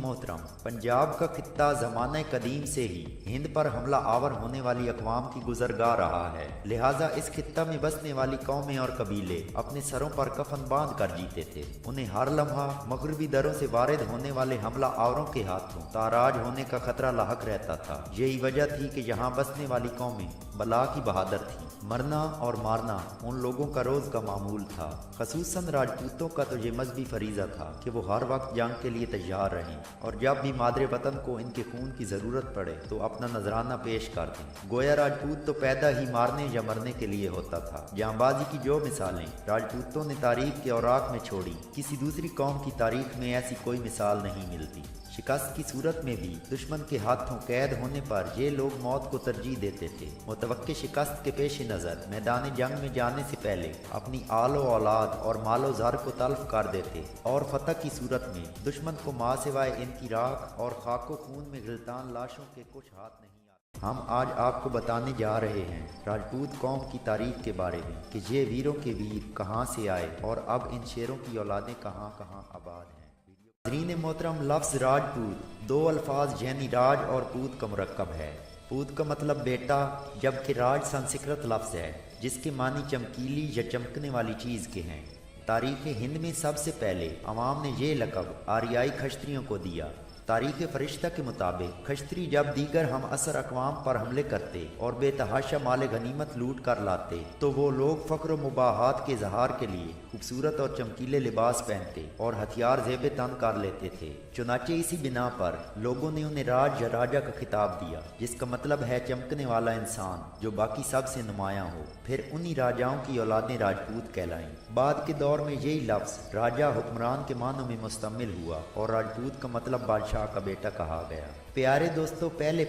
मोहतरम, पंजाब का खित्ता ज़माने कदीम से ही हिंद पर हमला आवर होने वाली अक़वाम की गुज़रगाह रहा है। लिहाजा इस खित्ता में बसने वाली कौमें और कबीले अपने सरों पर कफन बांध कर जीते थे। उन्हें हर लम्हा मगरबी दरों से वारिद होने वाले हमला आवरों के हाथों ताराज होने का खतरा लाहक रहता था। यही वजह थी कि यहाँ बसने वाली कौमें बला की बहादुर थी। मरना और मारना उन लोगों का रोज़ का मामूल था। खसूसन राजपूतों का तो ये मजहबी फरीज़ा था कि वो हर वक्त जंग के लिए तैयार रहें और जब भी मादरे वतन को इनके खून की ज़रूरत पड़े तो अपना नजराना पेश कर दें। गोया राजपूत तो पैदा ही मारने या मरने के लिए होता था। जांबाजी की जो मिसालें राजपूतों ने तारीख के औराक में छोड़ी, किसी दूसरी कौम की तारीख में ऐसी कोई मिसाल नहीं मिलती। शिकस्त की सूरत में भी दुश्मन के हाथों कैद होने पर ये लोग मौत को तरजीह देते थे। मुतवक्के शिकस्त के पेश नज़र मैदान जंग में जाने से पहले अपनी आलो औलाद और मालो ज़र को तल्फ कर देते और फतह की सूरत में दुश्मन को माँ सिवाय इनकी राख और खाको खून में गिलतान लाशों के कुछ हाथ नहीं आते। हम आज आपको बताने जा रहे हैं राजपूत कौम की तारीख के बारे में कि ये वीरों के वीर कहाँ से आए और अब इन शेरों की औलादें कहाँ कहाँ आबाद हैं। नाज़रीन मोहतरम, लफ्ज़ राजपूत दो अल्फाज यानी राज और पूत का मुरक्कब है। पूत का मतलब बेटा, जबकि राज संस्कृत लफ्ज़ है जिसके मानी चमकीली या चमकने वाली चीज़ के हैं। तारीख़ हिंद में सबसे पहले अवाम ने ये लक़ब आरियाई खश्तरियों को दिया। तारीख़ फ़रिश्ता के मुताबिक खश्तरी जब दीगर हम असर अक़वाम पर हमले करते और बेतहाशा माल गनीमत लूट कर लाते तो वो लोग फ़ख्र व मुबाहात के इज़हार के लिए खूबसूरत और चमकीले लिबास पहनते और हथियार ज़ेब तन कर लेते थे। चुनाचे इसी बिना पर लोगों ने उन्हें राज या राजा का खिताब दिया, जिसका मतलब है चमकने वाला इंसान जो बाकी सब से नुमायाँ हो। फिर उन्हीं राजाओं की औलादें राजपूत कहलाईं। बाद के दौर में यही लफ्ज़ राजा हुक्मरान के मानों में मुस्तमिल हुआ और राजपूत का मतलब बादशाह का बेटा कहा गया। प्यारे दोस्तों, पहले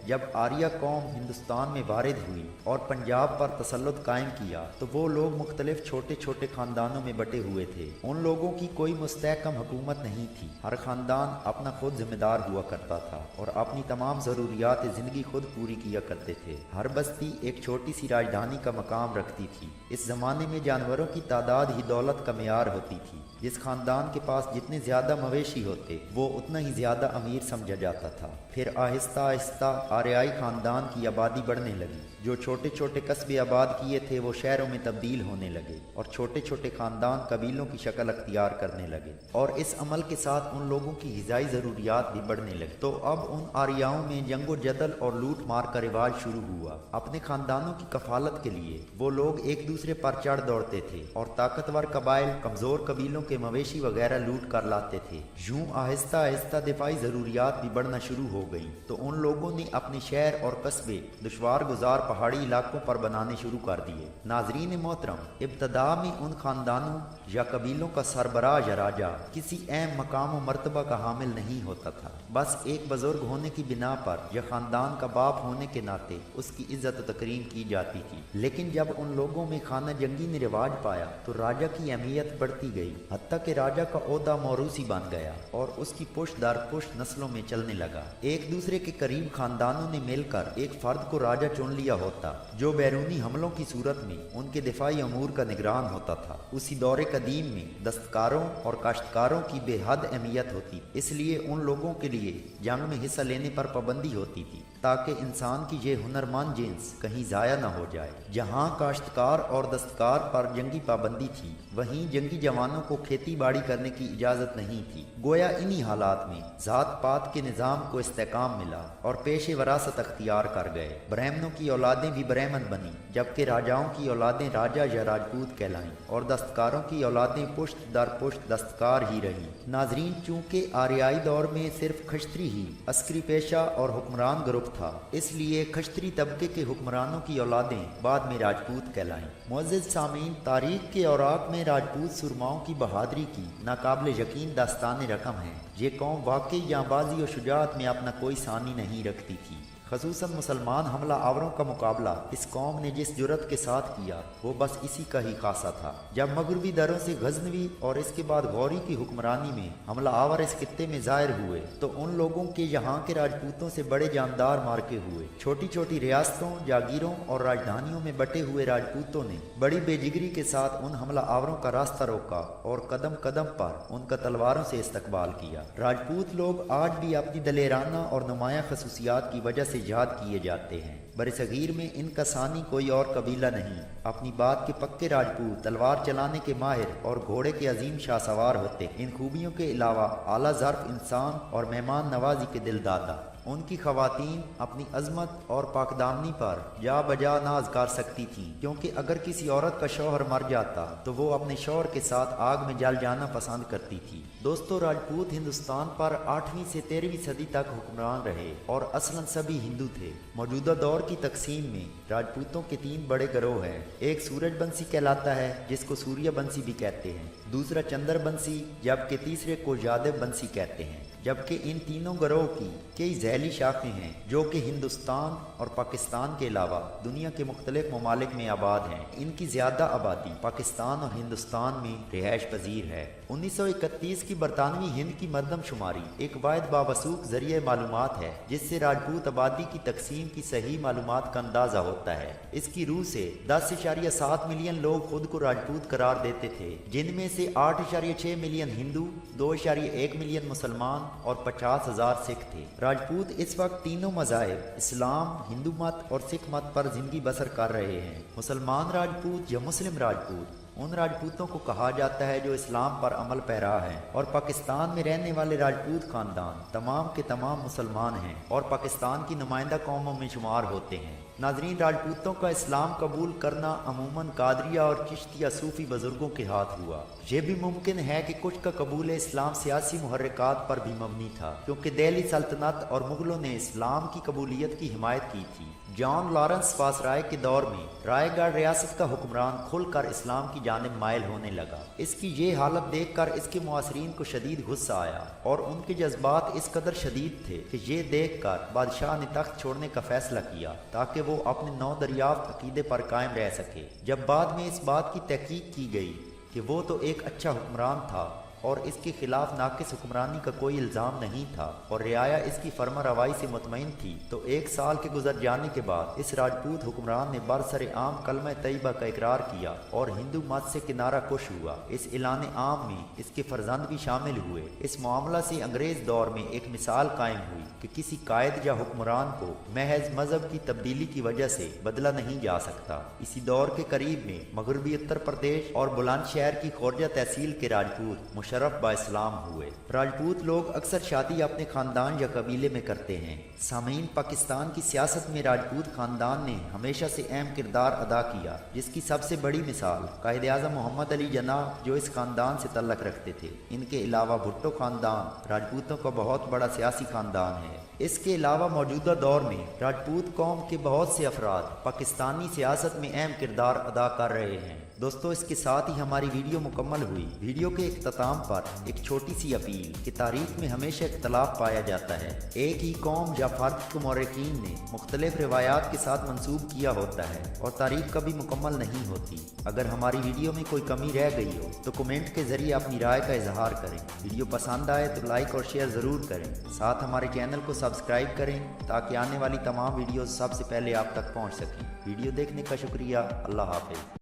जब आर्या कौम हिंदुस्तान में वारिद हुई और पंजाब पर तसल्लुत कायम किया तो वो लोग मुख्तलिफ छोटे छोटे खानदानों में बटे हुए थे। उन लोगों की कोई मुस्तहकम हुकूमत नहीं थी। हर खानदान अपना खुद जिम्मेदार हुआ करता था और अपनी तमाम ज़रूरियात ज़िंदगी खुद पूरी किया करते थे। हर बस्ती एक छोटी सी राजधानी का मकाम रखती थी। इस ज़माने में जानवरों की तादाद ही दौलत का मेयार होती थी। जिस खानदान के पास जितने ज़्यादा मवेशी होते वो उतना ही ज़्यादा अमीर समझा जाता था। फिर आहिस्ता आहिस्ता आरियाई ख़ानदान की आबादी बढ़ने लगी। जो छोटे छोटे कस्बे आबाद किए थे वो शहरों में तब्दील होने लगे और छोटे छोटे ख़ानदान कबीलों की शक्ल अख्तियार करने लगे और इस अमल के साथ उन लोगों की ग़िज़ाई ज़रूरियात भी बढ़ने लगी। तो अब उन आरियाओं में जंगो जदल और लूट मार का रिवाज शुरू हुआ। अपने ख़ानदानों की कफालत के लिए वो लोग एक दूसरे पर चढ़ दौड़ते थे और ताकतवर कबाइल कमज़ोर कबीलों के मवेशी वगैरह लूट कर लाते थे। यूं आहिस्ता आहिस्ता दिफाई ज़रूरियात भी बढ़ना शुरू हो गई तो उन लोगों ने अपने शहर और कस्बे दुश्वार गुजार पहाड़ी इलाकों पर बनाने शुरू कर दिए। नाजरीन मोहतरम, इब्तदा में उन खानदानों या कबीलों का सरबराह या राजा किसी अहम मकाम व मर्तबा का हामिल नहीं होता था। बस एक बुजुर्ग होने की बिना पर या खानदान का बाप होने के नाते उसकी इज्जत व तकरीम की जाती थी। लेकिन जब उन लोगों में खाना जंगी ने रिवाज पाया तो राजा की अहमियत बढ़ती गई, हत्ता कि राजा का ओहदा मौरूसी बन गया और उसकी पुश्त दर पुश्त नस्लों में चलने लगा। एक दूसरे के करीब खानदानों ने मिलकर एक फर्द को राजा चुन लिया होता जो बैरूनी हमलों की सूरत में उनके दिफाई अमूर का निगरान होता था। उसी दौरे कदीम में दस्तकारों और काश्तकारों की बेहद अहमियत होती, इसलिए उन लोगों के लिए जंग में हिस्सा लेने पर पाबंदी होती थी ताकि इंसान की ये हुनरमंद जिन्स कहीं ज़ाया न हो जाए। जहाँ काश्तकार और दस्तकार पर जंगी पाबंदी थी वहीं जंगी जवानों को खेती बाड़ी करने की इजाज़त नहीं थी। गोया इन्हीं हालात में ज़ात पात के निज़ाम को इस्तेकाम मिला और पेशे वरासत अख्तियार कर गए। ब्राह्मणों की औलादें भी ब्राह्मण बनी जबकि राजाओं की औलादें राजा या राजपूत कहलाईं और दस्तकारों की औलादें पुश्त दर पुश्त दस्तकार ही रहीं। नाजरीन, चूँकि आरियाई दौर में सिर्फ खश्तरी ही अस्करी पेशा और हुक्मरान ग्रुप था, इसलिए खश्तरी तबके के हुक्मरानों की औलादें बाद में राजपूत कहलाईं। मुअज़्ज़िज़ सामीन, तारीख के औराक में राजपूत सुरमाओं की बहादुरी की नाकाबिल यकीन दास्तान रकम है। ये कौम वाकई जांबाजी और शुजाअत में अपना कोई सानी नहीं रखती थी। खसूसन मुसलमान हमला आवरों का मुकाबला इस कौम ने जिस जुर्रत के साथ किया वो बस इसी का ही खासा था। जब मगरबी दरों से गजनवी और इसके बाद गौरी की हुक्मरानी में हमला आवर इस खित्ते में जाहिर हुए तो उन लोगों के यहाँ के राजपूतों से बड़े जानदार मार्के हुए। छोटी छोटी रियासतों, जागीरों और राजधानियों में बटे हुए राजपूतों ने बड़ी बेजिगरी के साथ उन हमला आवरों का रास्ता रोका और कदम कदम पर उनका तलवारों से इस्तकबाल किया। राजपूत लोग आज भी अपनी दलेराना और नुमाया खसूसियात की वजह से याद किए जाते हैं। बरसगीर में इनका सानी कोई और कबीला नहीं। अपनी बात के पक्के राजपूत, तलवार चलाने के माहिर और घोड़े के अजीम शाहसवार होते। इन खूबियों के अलावा आला ज़र्फ इंसान और मेहमान नवाजी के दिलदाता। उनकी खवातीन अपनी अजमत और पाकदामनी पर जा बजा नाज कर सकती थीं, क्योंकि अगर किसी औरत का शौहर मर जाता तो वो अपने शौहर के साथ आग में जल जाना पसंद करती थी। दोस्तों, राजपूत हिंदुस्तान पर 8वीं से 13वीं सदी तक हुक्मरान रहे और असलन सभी हिंदू थे। मौजूदा दौर की तकसीम में राजपूतों के 3 बड़े गिरोह हैं। एक सूरजबंसी कहलाता है, जिसको सूर्यबंसी भी कहते हैं। दूसरा चंद्रबंसी, जबकि तीसरे को यादव बंसी कहते हैं। जबकि इन तीनों गिरोह की कई झैली शाखें हैं जो कि हिंदुस्तान और पाकिस्तान के अलावा दुनिया के मुख्तलिफ ममालिक में आबाद हैं। इनकी ज़्यादा आबादी पाकिस्तान और हिंदुस्तान में रिहाइश पजीर है। 1931 की बरतानवी हिंद की मरदमशुमारी एक वाहिद बावसूख जरिए मालूमात है जिससे राजपूत आबादी की तकसीम की सही मालूमात का अंदाज़ा होता है। इसकी रूह से 10.7 मिलियन लोग खुद को राजपूत करार देते थे, जिनमें से 8.6 मिलियन हिंदू, 2.1 मिलियन मुसलमान और 50,000 सिख थे। राजपूत इस वक्त तीनों मज़ाहिब इस्लाम, हिंदू मत और सिख मत पर जिंदगी बसर कर रहे हैं। मुसलमान राजपूत या मुस्लिम राजपूत उन राजपूतों को कहा जाता है जो इस्लाम पर अमल पैरा हैं, और पाकिस्तान में रहने वाले राजपूत खानदान तमाम के तमाम मुसलमान हैं और पाकिस्तान की नुमाइंदा कौमों में शुमार होते हैं। नाजरीन, राजपूतों का इस्लाम कबूल करना अमूमन कादरिया और चिश्तिया सूफी बुजुर्गों के हाथ हुआ। ये भी मुमकिन है कि कुछ का कबूल इस्लाम सियासी मुहर्रिकात पर भी मबनी था, क्योंकि दिल्ली सल्तनत और मुगलों ने इस्लाम की कबूलियत की हिमायत की थी। जॉन लॉरेंस वासराय के दौर में रायगढ़ रियासत का हुक्मरान खुलकर इस्लाम की जानिब माइल होने लगा। इसकी ये हालत देखकर इसके मुआसरीन को शदीद गुस्सा आया और उनके जज्बात इस कदर शदीद थे कि ये देखकर बादशाह ने तख्त छोड़ने का फैसला किया ताकि वो अपने नौ दरियाफ्त अकीदे पर कायम रह सके। जब बाद में इस बात की तहकीक की गई कि वो तो एक अच्छा हुक्मरान था और इसके खिलाफ नाकिस हुक्मरानी का कोई इल्ज़ाम नहीं था और रियाया इसकी फर्मा रवाई से मुतमईन थी, तो 1 साल के गुजर जाने के बाद इस राजपूत हुक्मरान ने बरसरे आम कलमा तैयबा का इकरार किया और हिंदू मत से किनारा कुश हुआ। इस ऐलान आम में इसके फर्जंद भी शामिल हुए। इस मामला से अंग्रेज दौर में एक मिसाल कायम हुई कि किसी कायद या हुक्मरान को महज मजहब की तब्दीली की वजह से बदला नहीं जा सकता। इसी दौर के करीब में मगरबी उत्तर प्रदेश और बुलंदशहर की खोरजा तहसील के राजपूत मुशर्रफ बा इस्लाम हुए। राजपूत लोग अक्सर शादी अपने खानदान या कबीले में करते हैं। सामीन, पाकिस्तान की सियासत में राजपूत खानदान ने हमेशा से अहम किरदार अदा किया, जिसकी सबसे बड़ी मिसाल कायद-ए-आज़म मोहम्मद अली जिन्नाह जो इस खानदान से तल्लक रखते थे। इनके अलावा भुट्टो खानदान राजपूतों का बहुत बड़ा सियासी खानदान है। इसके अलावा मौजूदा दौर में राजपूत कौम के बहुत से अफराद पाकिस्तानी सियासत में अहम किरदार अदा कर रहे हैं। दोस्तों, इसके साथ ही हमारी वीडियो मुकम्मल हुई। वीडियो के इख्तिताम पर एक छोटी सी अपील कि तारीख में हमेशा इख्तलाफ पाया जाता है। एक ही कौम या फर्द को मौरखीन ने मुख्तलिफ रिवायात के साथ मंसूब किया होता है और तारीख कभी मुकम्मल नहीं होती। अगर हमारी वीडियो में कोई कमी रह गई हो तो कमेंट के जरिए अपनी राय का इजहार करें। वीडियो पसंद आए तो लाइक और शेयर ज़रूर करें। साथ हमारे चैनल को सब्सक्राइब करें ताकि आने वाली तमाम वीडियोज़ सबसे पहले आप तक पहुँच सकें। वीडियो देखने का शुक्रिया। अल्लाह हाफ़िज़।